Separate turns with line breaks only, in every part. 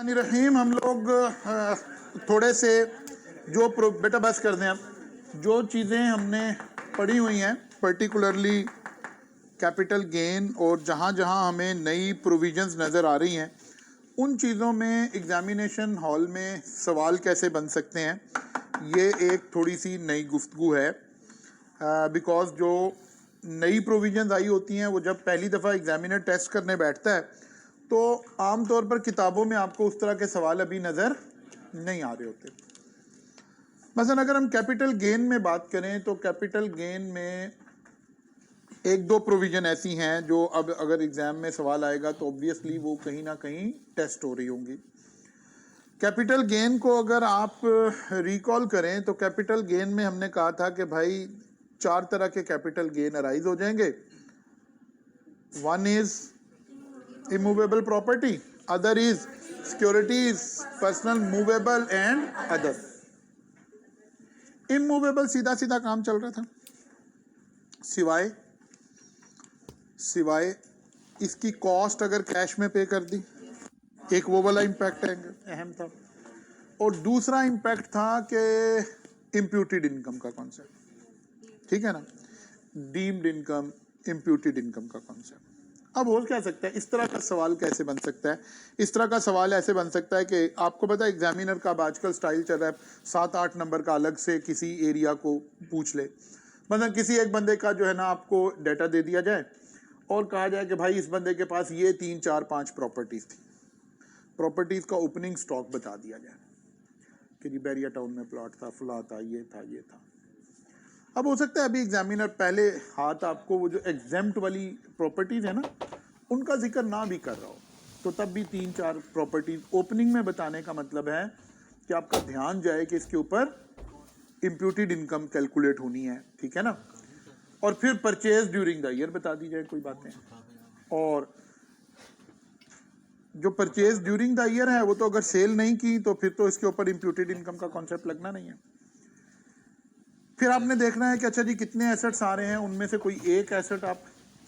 रहीम हम लोग थोड़े से जो बेटा बस कर दें, अब जो चीज़ें हमने पढ़ी हुई हैं पर्टिकुलरली कैपिटल गेन और जहाँ जहाँ हमें नई प्रोविजंस नज़र आ रही हैं उन चीज़ों में एग्जामिनेशन हॉल में सवाल कैसे बन सकते हैं, ये एक थोड़ी सी नई गुफ्तगू है। बिकॉज जो नई प्रोविजंस आई होती हैं वो जब पहली दफ़ा एग्जामिनर टेस्ट करने बैठता है तो आम तौर पर किताबों में आपको उस तरह के सवाल अभी नज़र नहीं आ रहे होते। मसलन अगर हम कैपिटल गेन में बात करें तो कैपिटल गेन में एक दो प्रोविज़न ऐसी हैं जो अब अगर एग्ज़ाम में सवाल आएगा तो ऑब्वियसली वो कहीं ना कहीं टेस्ट हो रही होंगी। कैपिटल गेन को अगर आप रिकॉल करें तो कैपिटल गेन में हमने कहा था कि भाई चार तरह के कैपिटल गेन अराइज हो जाएंगे। One is immovable property, other is securities, personal movable and other। immovable सीधा सीधा काम चल रहा था, सिवाय इसकी कॉस्ट अगर कैश में पे कर दी, एक वो वाला इम्पैक्ट अहम था। और दूसरा इम्पैक्ट था कि इम्प्यूटेड इनकम का कॉन्सेप्ट, ठीक है ना, डीम्ड इनकम, इम्प्यूटेड इनकम का कॉन्सेप्ट। अब हो क्या सकता है, इस तरह का सवाल कैसे बन सकता है? इस तरह का सवाल ऐसे बन सकता है कि आपको पता है एग्जामिनर का आजकल स्टाइल चल रहा है 7-8 नंबर का अलग से किसी एरिया को पूछ ले। मतलब किसी एक बंदे का जो है ना आपको डाटा दे दिया जाए और कहा जाए कि भाई इस बंदे के पास ये 3, 4, 5 प्रॉपर्टीज़ थी, प्रॉपर्टीज़ का ओपनिंग स्टॉक बता दिया जाए कि जी बैरिया टाउन में प्लॉट था, फला था, ये था, ये था। अब हो सकता है अभी एग्जामिनर पहले हाथ आपको वो जो एग्जेम्प्ट वाली प्रॉपर्टीज़ है ना उनका जिक्र ना भी कर रहा हो, तो तब भी 3-4 प्रॉपर्टीज ओपनिंग में बताने का मतलब है कि आपका ध्यान जाए कि इसके ऊपर इम्प्यूटेड इनकम कैलकुलेट होनी है, ठीक है ना। और फिर परचेज ड्यूरिंग द ईयर बता दी जाए कोई बातें। और जो परचेज ड्यूरिंग द ईयर है वो तो अगर सेल नहीं की तो फिर तो इसके ऊपर इम्प्यूटेड इनकम का कॉन्सेप्ट लगना नहीं है। फिर आपने देखना है कि अच्छा जी कितने एसेट्स आ रहे हैं, उनमें से कोई एक एसेट आप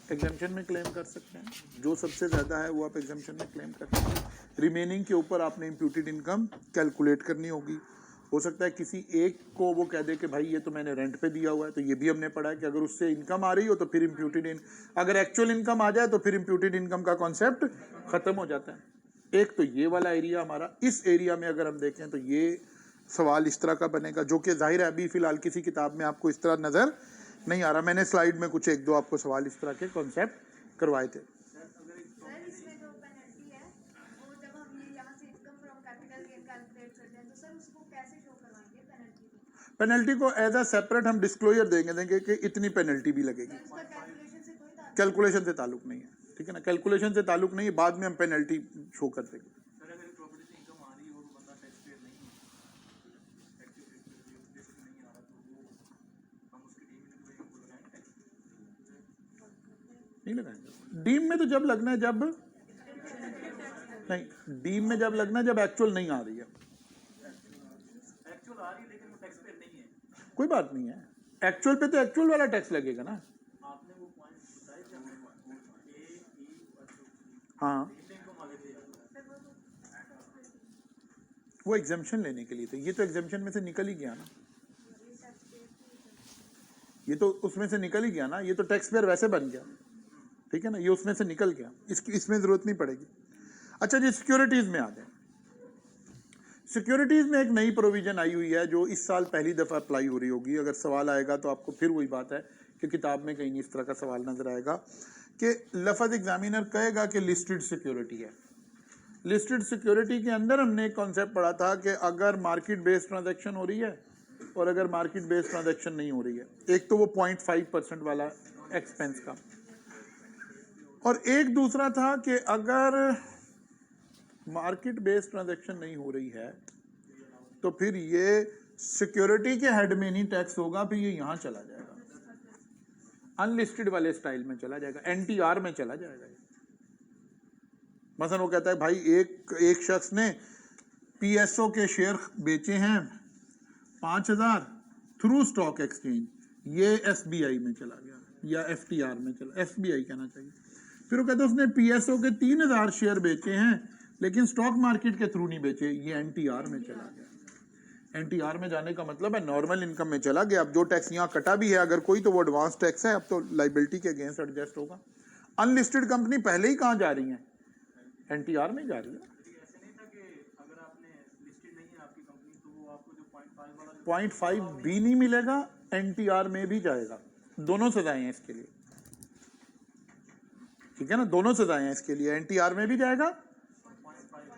एग्जाम्पशन में क्लेम कर सकते हैं, जो सबसे ज़्यादा है वो आप एग्जाम्पशन में क्लेम कर सकते हैं। रिमेनिंग के ऊपर आपने इम्प्यूटेड इनकम कैलकुलेट करनी होगी। हो सकता है किसी एक को वो कह दे कि भाई ये तो मैंने रेंट पे दिया हुआ है, तो ये भी हमने पढ़ा है कि अगर उससे इनकम आ रही हो तो फिर अगर एक्चुअल इनकम आ जाए तो फिर इम्प्यूटेड इनकम का कॉन्सेप्ट ख़त्म हो जाता है। एक तो ये वाला एरिया हमारा, इस एरिया में अगर हम देखें तो ये सवाल इस तरह का बनेगा, जो कि जाहिर है अभी फिलहाल किसी किताब में आपको इस तरह नज़र नहीं आ रहा। मैंने स्लाइड में कुछ एक दो आपको सवाल इस तरह के कॉन्सेप्ट करवाए थे। पेनल्टी को एज अ सेपरेट हम डिस्क्लोजर देंगे कि इतनी पेनल्टी भी लगेगी। कैलकुलेशन से ताल्लुक नहीं है, ठीक है ना, कैलकुलेशन से ताल्लुक नहीं है, बाद में हम पेनल्टी शो कर देंगे। नहीं लगाएंगे डीम में, तो जब लगना है जब नहीं, डीम में जब लगना है जब एक्चुअल नहीं आ रही है। एक्चुअल आ रही है लेकिन वो टैक्स पे नहीं है, कोई बात नहीं है, एक्चुअल पे तो एक्चुअल वाला टैक्स लगेगा ना। आपने वो पॉइंट बताए थे हाँ, वो एग्जाम्पशन लेने के लिए थे, ये तो एग्जाम्पशन में से निकल ही गया ना, ये तो उसमें से निकल ही गया ना, ये तो टैक्स पेयर वैसे बन गया, ठीक है ना, ये उसमें से निकल गया, इसमें जरूरत नहीं पड़ेगी। अच्छा जी, सिक्योरिटीज में आ जाए। सिक्योरिटीज में एक नई प्रोविजन आई हुई है जो इस साल पहली दफा अप्लाई हो रही होगी। अगर सवाल आएगा तो आपको फिर वही बात है कि किताब में कहीं नहीं इस तरह का सवाल नजर आएगा कि लफज एग्जामिनर कहेगा कि लिस्टेड सिक्योरिटी है। लिस्टेड सिक्योरिटी के अंदर हमने एक कॉन्सेप्ट पढ़ा था कि अगर मार्केट बेस्ड ट्रांजैक्शन हो रही है और अगर मार्केट बेस्ड ट्रांजैक्शन नहीं हो रही है, एक तो वो 0.5% वाला एक्सपेंस का, और एक दूसरा था कि अगर मार्केट बेस्ड ट्रांजैक्शन नहीं हो रही है तो फिर ये सिक्योरिटी के हेड में नहीं टैक्स होगा, फिर ये यहां चला जाएगा, अनलिस्टेड वाले स्टाइल में चला जाएगा, एनटीआर में चला जाएगा। मसलन वो कहता है भाई एक शख्स ने पीएसओ के शेयर बेचे हैं 5,000 थ्रू स्टॉक एक्सचेंज, ये एसबीआई में चला गया या एफटीआर में चला, एसबीआई कहना चाहिए। फिर वो कहते हैं उसने पीएसओ के 3,000 शेयर बेचे हैं लेकिन स्टॉक मार्केट के थ्रू नहीं बेचे, ये एनटीआर में चला गया। एनटीआर में जाने का मतलब है नॉर्मल इनकम में चला गया। अब जो टैक्स यहाँ कटा भी है अगर कोई, तो वो एडवांस टैक्स है, अब तो लाइबिलिटी के अगेंस्ट एडजस्ट होगा। अनलिस्टेड कंपनी पहले ही कहाँ जा रही है, एनटीआर में जा रही है। 0.5 भी नहीं मिलेगा, एनटीआर में भी जाएगा। दोनों सजाएं हैं इसके लिए, ठीक है ना, दोनों सजाएं हैं इसके लिए। एनटीआर में भी जाएगा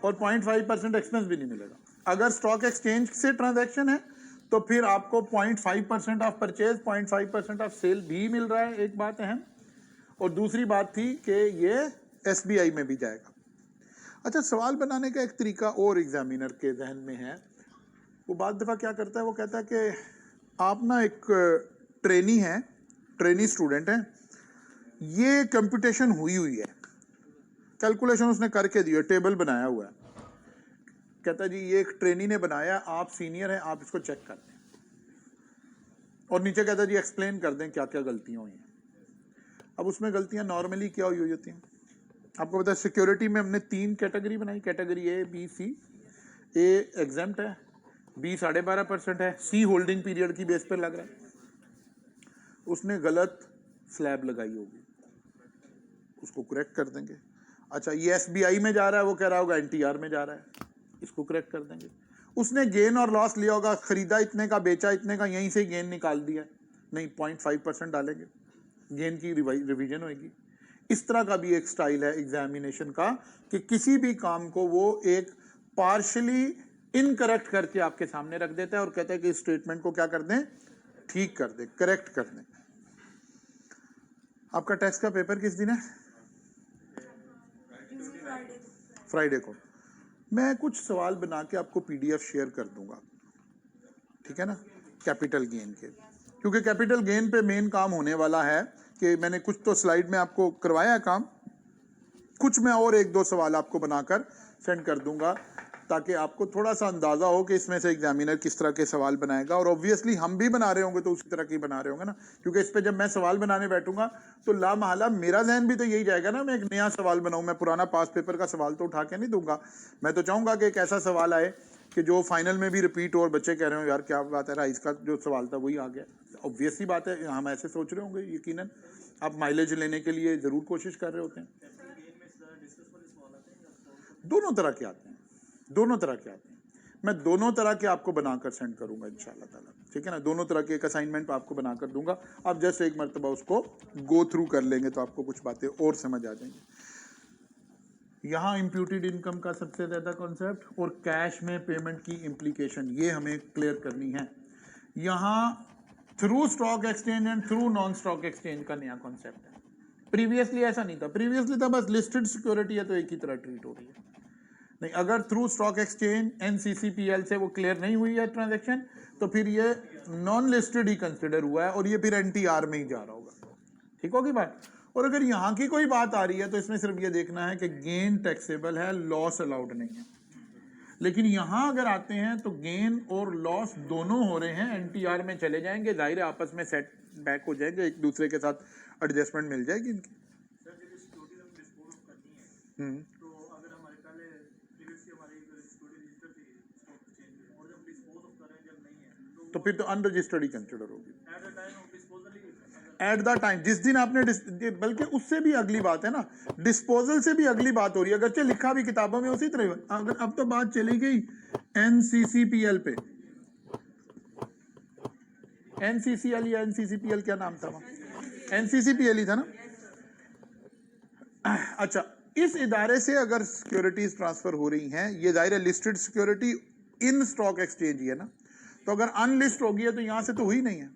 और 0.5% एक्सपेंस भी नहीं मिलेगा। अगर स्टॉक एक्सचेंज से ट्रांजैक्शन है तो फिर आपको 0.5% ऑफ परचेज, 0.5% ऑफ सेल भी मिल रहा है, एक बात अहम। और दूसरी बात थी कि ये एसबीआई में भी जाएगा। अच्छा, सवाल बनाने का एक तरीका और एग्जामिनर के जहन में है। वो बाद दफ़ा क्या करता है, वो कहता है कि आप ना एक ट्रेनी हैं, ट्रेनी स्टूडेंट हैं, ये कंप्यूटेशन हुई है, कैलकुलेशन उसने करके दी है, टेबल बनाया हुआ है। कहता है जी ये एक ट्रेनी ने बनाया, आप सीनियर हैं, आप इसको चेक कर दें। और नीचे कहता है जी एक्सप्लेन कर दें क्या क्या गलतियां हुई हैं। अब उसमें गलतियां नॉर्मली क्या हुई होती हैं आपको पता है। सिक्योरिटी में हमने 3 कैटेगरी बनाई, category A B C. A exempt है, बी 12.5% है, सी होल्डिंग पीरियड की बेस पर लग रहा है। उसने गलत स्लैब लगाई होगी, उसको करेक्ट कर देंगे। अच्छा, ये एसबीआई में जा रहा है, वो कह रहा होगा एनटीआर में जा रहा है, इसको करेक्ट कर देंगे। उसने गेन और लॉस लिया होगा, खरीदा इतने का, बेचा इतने का, यहीं से गेन निकाल दिया, नहीं 0.5% डालेंगे, गेन की रिवीजन होगी। इस तरह का भी एक स्टाइल है एग्जामिनेशन का कि किसी भी काम को वो एक पार्शली इनकरेक्ट करके आपके सामने रख देता है और कहता है कि इस स्टेटमेंट को क्या कर दें, ठीक कर दें, करेक्ट कर दें। आपका टैक्स का पेपर किस दिन है? फ्राइडे को। मैं कुछ सवाल बना के आपको पीडीएफ शेयर कर दूंगा, ठीक है ना, कैपिटल गेन के, क्योंकि कैपिटल गेन पे मेन काम होने वाला है कि मैंने कुछ तो स्लाइड में आपको करवाया काम, कुछ मैं और 1-2 सवाल आपको बनाकर सेंड कर दूंगा ताकि आपको थोड़ा सा अंदाजा हो कि इसमें से एग्जामिनर किस तरह के सवाल बनाएगा। और ऑब्वियसली हम भी बना रहे होंगे तो उसी तरह की बना रहे होंगे ना, क्योंकि इस पे जब मैं सवाल बनाने बैठूंगा तो लामहला मेरा जहन भी तो यही जाएगा ना, मैं एक नया सवाल बनाऊं। मैं पुराना पास पेपर का सवाल तो उठा के नहीं दूंगा। मैं तो चाहूंगा कि एक ऐसा सवाल आए कि जो फाइनल में भी रिपीट हो और बच्चे कह रहे हो यार क्या बात है, इसका जो सवाल था वही आ गया। ऑब्वियसली बात है, हम ऐसे सोच रहे होंगे, यकीनन आप माइलेज लेने के लिए जरूर कोशिश कर रहे होते हैं। दोनों तरह के आते हैं, दोनों तरह के आते हैं। मैं दोनों तरह के आपको बनाकर सेंड करूंगा इंशाल्लाह ताला, ठीक है ना। दोनों तरह के एक असाइनमेंट आपको बनाकर दूंगा, आप जस्ट एक मरतबा उसको गो थ्रू कर लेंगे तो आपको कुछ बातें और समझ आ जाएंगी। यहाँ इम्प्यूटेड इनकम का सबसे ज्यादा कॉन्सेप्ट और कैश में पेमेंट की इम्प्लीकेशन, ये हमें क्लियर करनी है। यहाँ through stock exchange and through non stock exchange का नया कॉन्सेप्ट है। प्रीवियसली ऐसा नहीं था, प्रीवियसली था बस लिस्टेड सिक्योरिटी है तो एक ही तरह ट्रीट हो रही है। नहीं, अगर थ्रू स्टॉक एक्सचेंज एनसीसीपीएल से वो क्लियर नहीं हुई है ट्रांजैक्शन, तो फिर ये नॉन लिस्टेड ही कंसिडर हुआ है और ये फिर एनटीआर में ही जा रहा होगा, ठीक होगी बात। और अगर यहाँ की कोई बात आ रही है तो इसमें सिर्फ ये देखना है कि गेन टैक्सेबल है, लॉस अलाउड नहीं है। लेकिन यहाँ अगर आते हैं तो गेन और लॉस दोनों हो रहे हैं, एनटीआर में चले जाएंगे, जाहिर है आपस में सेट बैक हो जाएंगे, एक दूसरे के साथ एडजस्टमेंट मिल जाएगी इनकी। तो फिर तो अनरजिस्टर्ड ही कंसिडर होगी एट द टाइम, जिस दिन आपने, बल्कि उससे भी अगली बात है ना, डिस्पोजल से भी अगली बात हो रही है, अगरचे लिखा भी किताबों में उसी तरह। अगर अब तो बात चली गई एनसीसीपीएल पे, एनसीसीएल या एनसीसीपीएल क्या नाम था, एनसीसीपीएल ही था ना। अच्छा, इस इदारे से अगर सिक्योरिटीज ट्रांसफर हो रही हैं, ये जाहिर है listed security in stock exchange ही है ना, तो अगर अनलिस्ट होगी है तो यहां से तो हुई नहीं है।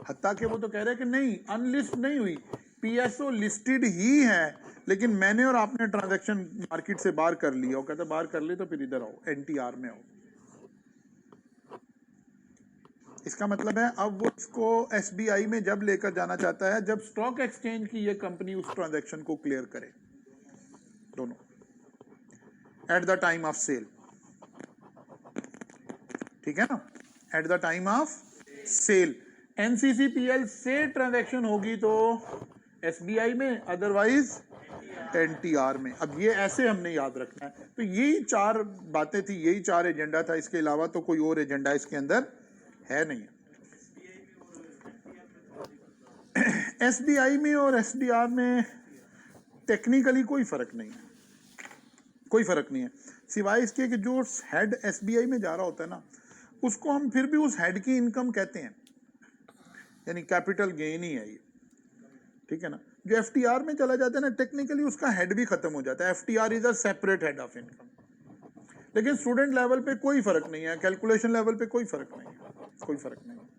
हत्ता कि वो तो कह रहे हैं कि नहीं अनलिस्ट नहीं हुई, पीएसओ लिस्टेड ही है, लेकिन मैंने और आपने ट्रांजैक्शन मार्केट से बाहर कर लिया। वो कहते बाहर कर ली तो फिर इधर आओ, एनटीआर में आओ। इसका मतलब है अब वो इसको एसबीआई में जब लेकर जाना चाहता है जब स्टॉक एक्सचेंज की ये कंपनी उस ट्रांजैक्शन को क्लियर करे, दोनों at the time of sale, ठीक है ना, at the time of sale. NCCPL से ट्रांजैक्शन होगी तो एसबीआई में, अदरवाइज एनटीआर में। अब ये ऐसे हमने याद रखना है। तो यही 4 बातें थी, यही 4 एजेंडा था, इसके अलावा तो कोई और एजेंडा इसके अंदर है नहीं। एसबीआई में और एसडीआर में टेक्निकली कोई फर्क नहीं है, कोई फर्क नहीं है, सिवाय इसके कि जो हेड एसबीआई में जा रहा होता है ना, उसको हम फिर भी उस हेड की इनकम कहते हैं, यानी कैपिटल गेन ही है ये, ठीक है ना। जो एफटीआर में चला जाता है ना, टेक्निकली उसका हेड भी खत्म हो जाता है। FTR is a separate head of income. लेकिन स्टूडेंट लेवल पे कोई फर्क नहीं है, कैलकुलेशन लेवल पे कोई फर्क नहीं है, कोई फर्क नहीं है,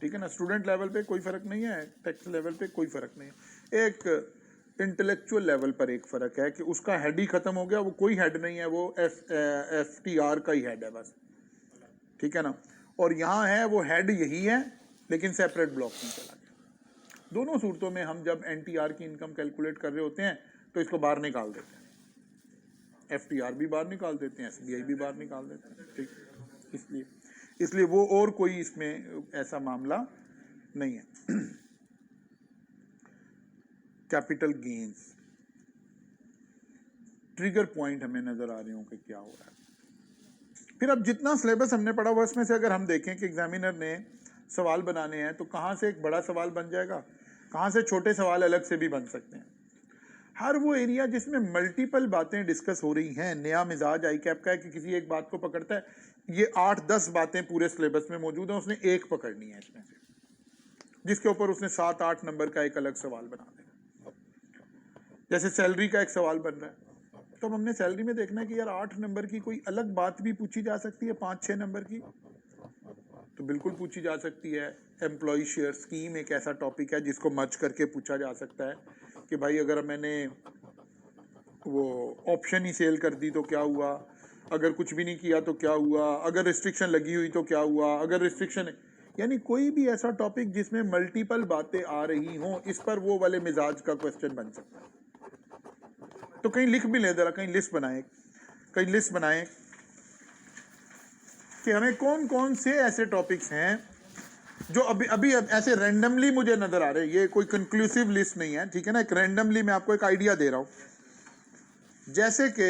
ठीक है ना। स्टूडेंट लेवल पे कोई फर्क नहीं है, टैक्स लेवल पे कोई फर्क नहीं है। एक इंटेलेक्चुअल लेवल पर एक फर्क है कि उसका हेड ही खत्म हो गया, वो कोई हेड नहीं है, वो एफटीआर का ही हेड है बस, ठीक है ना। और यहाँ है वो हेड यही है, लेकिन सेपरेट ब्लॉक में चला गया। दोनों सूरतों में हम जब एनटीआर की इनकम कैलकुलेट कर रहे होते हैं तो इसको बाहर निकाल देते हैं, एफटीआर भी बाहर निकाल देते हैं, एसबीआई भी बाहर निकाल देते हैं, ठीक। इसलिए वो और कोई इसमें ऐसा मामला नहीं है। कैपिटल गेन्स, ट्रिगर पॉइंट हमें नजर आ रहे हो कि क्या हो रहा है। फिर अब जितना सिलेबस हमने पढ़ा हुआ इसमें से अगर हम देखें कि एग्जामिनर ने सवाल बनाने हैं तो कहाँ से एक बड़ा सवाल बन जाएगा, कहाँ से छोटे सवाल अलग से भी बन सकते हैं। हर वो एरिया जिसमें मल्टीपल बातें डिस्कस हो रही हैं, नया मिजाज आई कैप का है कि किसी एक बात को पकड़ता है, ये 8-10 बातें पूरे सिलेबस में मौजूद हैं, उसने एक पकड़नी है इसमें से, जिसके ऊपर उसने 7-8 नंबर का एक अलग सवाल बना देना। जैसे सैलरी का एक सवाल बन रहा है, तो हमने सैलरी में देखना है कि यार 8 नंबर की कोई अलग बात भी पूछी जा सकती है, 5-6 नंबर की तो बिल्कुल पूछी जा सकती है। एम्प्लॉय शेयर स्कीम एक ऐसा टॉपिक है जिसको मर्ज करके पूछा जा सकता है कि भाई अगर मैंने वो ऑप्शन ही सेल कर दी तो क्या हुआ, अगर कुछ भी नहीं किया तो क्या हुआ, अगर रिस्ट्रिक्शन लगी हुई तो क्या हुआ, अगर रिस्ट्रिक्शन, यानी कोई भी ऐसा टॉपिक जिसमें मल्टीपल बातें आ रही हों, इस पर वो वाले मिजाज का क्वेश्चन बन सकता है। तो कहीं लिख भी ले जरा, कहीं लिस्ट बनाए, कहीं लिस्ट बनाए कि हमें कौन कौन से ऐसे टॉपिक्स हैं जो अभी अभी ऐसे रैंडमली मुझे नजर आ रहे हैं। ये कोई कंक्लूसिव लिस्ट नहीं है, ठीक है ना, एक रैंडमली मैं आपको एक आइडिया दे रहा हूं। जैसे कि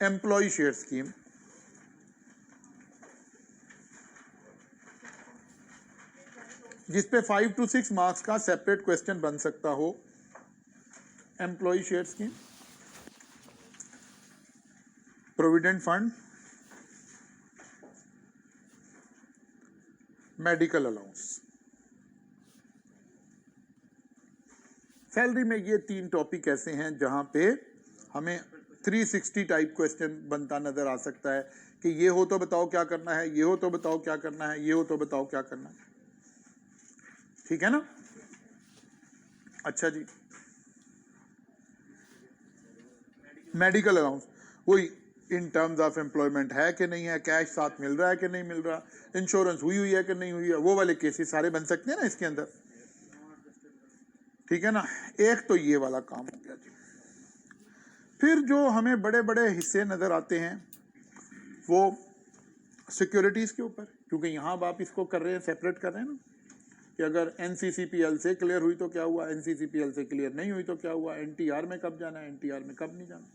एम्प्लॉय शेयर स्कीम, जिसपे 5 to 6 मार्क्स का सेपरेट क्वेश्चन बन सकता हो। Employ share scheme, provident fund, medical allowance. Salary में ये 3 टॉपिक ऐसे हैं जहां पे हमें 360 टाइप क्वेश्चन बनता नजर आ सकता है कि ये हो तो बताओ क्या करना है, ये हो तो बताओ क्या करना है, ये हो तो बताओ क्या करना है, ठीक है ना। अच्छा जी, मेडिकल अलाउंस वही इन टर्म्स ऑफ एम्प्लॉयमेंट है कि नहीं है, कैश साथ मिल रहा है कि नहीं मिल रहा, इंश्योरेंस हुई हुई है कि नहीं हुई है, वो वाले केसेस सारे बन सकते हैं ना इसके अंदर, ठीक है ना। एक तो ये वाला काम हो गया जी। फिर जो हमें बड़े बड़े हिस्से नजर आते हैं वो सिक्योरिटीज के ऊपर, क्योंकि यहाँ आप इसको कर रहे हैं, सेपरेट कर रहे हैं ना, कि अगर एनसीसीपीएल से क्लियर हुई तो क्या हुआ, एनसीसीपीएल से क्लियर नहीं हुई तो क्या हुआ, एनटीआर में कब जाना है, एनटीआर में कब नहीं जाना।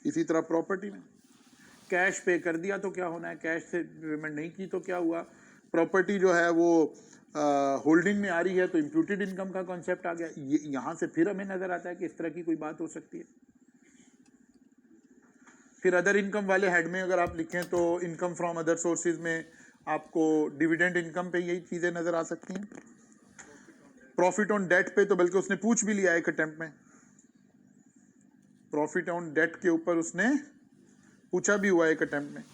इसी तरह प्रॉपर्टी में कैश पे कर दिया तो क्या होना है, कैश से पेमेंट नहीं की तो क्या हुआ, प्रॉपर्टी जो है वो होल्डिंग में आ रही है तो इम्प्यूटेड इनकम का कॉन्सेप्ट आ गया। यहाँ से फिर हमें नजर आता है कि इस तरह की कोई बात हो सकती है। फिर अदर इनकम वाले हेड में अगर आप लिखें तो इनकम फ्रॉम अदर सोर्सेज में आपको डिविडेंड इनकम पे यही चीजें नजर आ सकती हैं। प्रॉफिट ऑन डेट पे तो बल्कि उसने पूछ भी लिया एक अटेम्प्ट में, प्रॉफिट ऑन डेट के ऊपर उसने पूछा भी हुआ एक अटेम्प्ट में।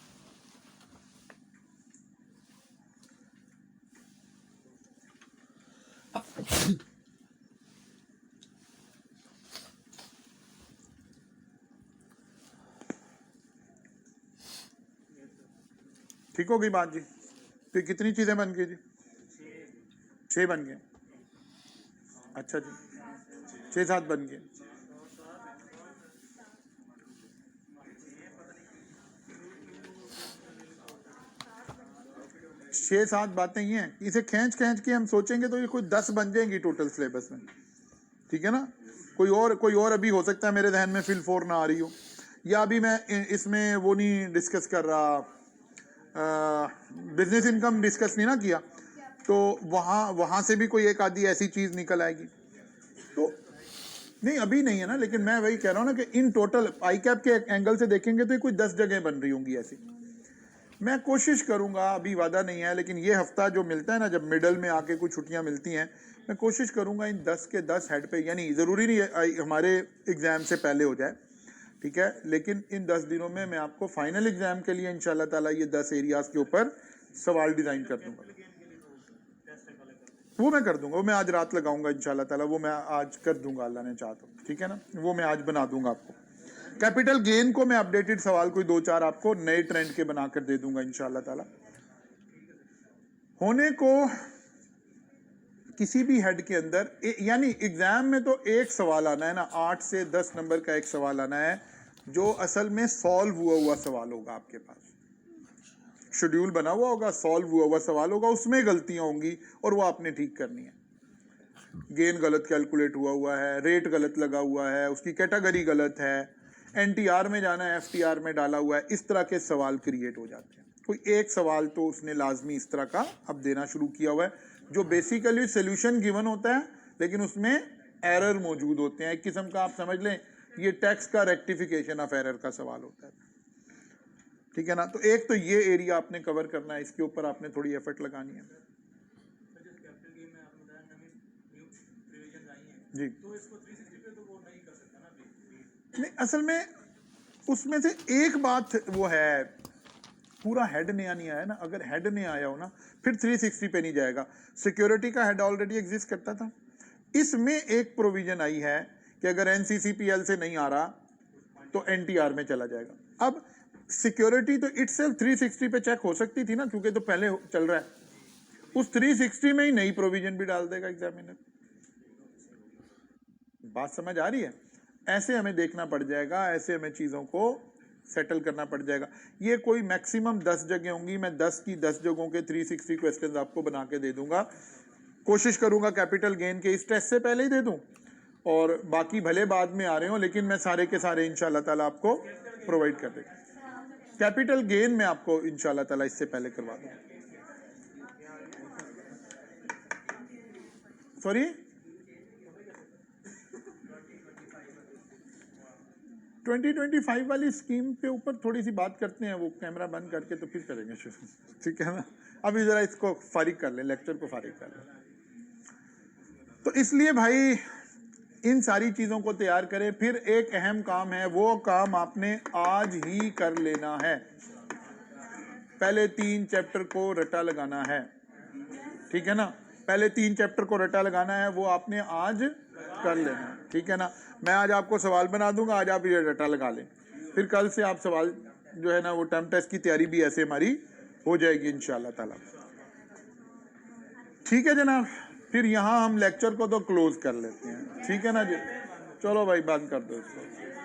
ठीक हो गई बात जी। तो कितनी चीजें बन गई जी? 6 बन गए। अच्छा जी, 6-7 बन गए। छह सात बातें ही हैं। इसे खींच खींच के हम सोचेंगे तो ये कोई 10 बन जाएंगी टोटल सिलेबस में, ठीक है ना। कोई और अभी हो सकता है मेरे जहन में फिल 4 ना आ रही हो, या अभी मैं इसमें वो नहीं डिस्कस कर रहा, बिजनेस इनकम डिस्कस नहीं ना किया, तो वहाँ से भी कोई एक आधी ऐसी चीज़ निकल आएगी। तो नहीं अभी नहीं है ना, लेकिन मैं वही कह रहा हूँ ना कि इन टोटल आई कैप के एंगल से देखेंगे तो कोई 10 जगह बन रही होंगी ऐसी। मैं कोशिश करूंगा, अभी वादा नहीं है, लेकिन ये हफ्ता जो मिलता है ना, जब मिडल में आके कुछ छुट्टियां मिलती हैं, मैं कोशिश करूंगा इन 10 के 10 हेड पे, यानी ज़रूरी नहीं है हमारे एग्ज़ाम से पहले हो जाए, ठीक है, लेकिन इन 10 दिनों में मैं आपको फाइनल एग्ज़ाम के लिए इंशाल्लाह ताला ये 10 एरियाज़ के ऊपर सवाल डिज़ाइन कर दूंगा। वो मैं कर दूंगा, वो मैं आज रात लगाऊंगा इंशाल्लाह ताला, वो मैं आज कर दूंगा अल्लाह ने चाहा तो, ठीक है ना, वो मैं आज बना दूंगा आपको। कैपिटल गेन को मैं अपडेटेड सवाल कोई 2-4 आपको नए ट्रेंड के बनाकर दे दूंगा इंशाल्लाह ताला। होने को किसी भी हेड के अंदर यानी एग्जाम में तो एक सवाल आना है ना, 8 से 10 नंबर का एक सवाल आना है जो असल में सॉल्व हुआ सवाल होगा, आपके पास शेड्यूल बना हुआ होगा, सॉल्व हुआ सवाल होगा, उसमें गलतियां होंगी और वो आपने ठीक करनी है। गेन गलत कैलकुलेट हुआ है, रेट गलत लगा हुआ है, उसकी कैटेगरी गलत है, एनटीआर में जाना है एफटीआर में डाला हुआ है, इस तरह के सवाल क्रिएट हो जाते हैं। कोई एक सवाल तो उसने लाजमी इस तरह का अब देना शुरू किया हुआ है जो बेसिकली सोल्यूशन गिवन होता है, लेकिन उसमें एरर मौजूद होते हैं। एक किस्म का आप समझ लें ये टैक्स का रेक्टिफिकेशन ऑफ एरर का सवाल होता है, ठीक है ना। तो एक तो ये एरिया आपने कवर करना है, इसके ऊपर आपने थोड़ी एफर्ट लगानी है जी। तो इसको 360 पे तो वो नहीं कर सकता ना, नहीं असल में उसमें से एक बात वो है, पूरा हेड नया नहीं आया ना, अगर हेड नया आया हो ना फिर 360 पे नहीं जाएगा। सिक्योरिटी का हेड ऑलरेडी एग्जिस्ट करता था, इसमें एक प्रोविजन आई है कि अगर एनसीसीपीएल से नहीं आ रहा तो एनटीआर में चला जाएगा। अब सिक्योरिटी तो इटसेल्फ 360 पे चेक हो सकती थी ना, क्योंकि तो पहले चल रहा है, उस 360 में ही नई प्रोविजन भी डाल देगा एग्जामिनर। बात समझ आ रही है? ऐसे हमें देखना पड़ जाएगा, ऐसे हमें चीज़ों को सेटल करना पड़ जाएगा। ये कोई मैक्सिमम 10 जगह होंगी, मैं 10 की 10 जगहों के 360 क्वेश्चंस आपको बना के दे दूंगा। कोशिश करूंगा कैपिटल गेन के इस टेस्ट से पहले ही दे दूं, और बाकी भले बाद में आ रहे हो, लेकिन मैं सारे के सारे इंशाल्लाह ताला आपको प्रोवाइड कर देगा। कैपिटल गेन में आपको इंशाल्लाह ताला इससे पहले करवा दूंगा। सॉरी 2025 वाली स्कीम के ऊपर थोड़ी सी बात करते हैं, वो कैमरा बंद करके तो फिर करेंगे शुरू, ठीक है ना। अभी जरा इसको फारिग कर लें, लेक्चर को फारिग कर लें। तो इसलिए भाई इन सारी चीज़ों को तैयार करें। फिर एक अहम काम है, वो काम आपने आज ही कर लेना है। पहले 3 चैप्टर को रटा लगाना है, ठीक है ना। पहले 3 चैप्टर को रटा लगाना है, वो आपने आज कर लेना है, ठीक है ना। मैं आज आपको सवाल बना दूंगा, आज आप ये रटा लगा लें, फिर कल से आप सवाल जो है ना वो टर्म टेस्ट की तैयारी भी ऐसे हमारी हो जाएगी इंशाल्लाह ताला, ठीक है जनाब। फिर यहाँ हम लेक्चर को तो क्लोज कर लेते हैं, ठीक है ना जी। चलो भाई बंद कर दो इसको।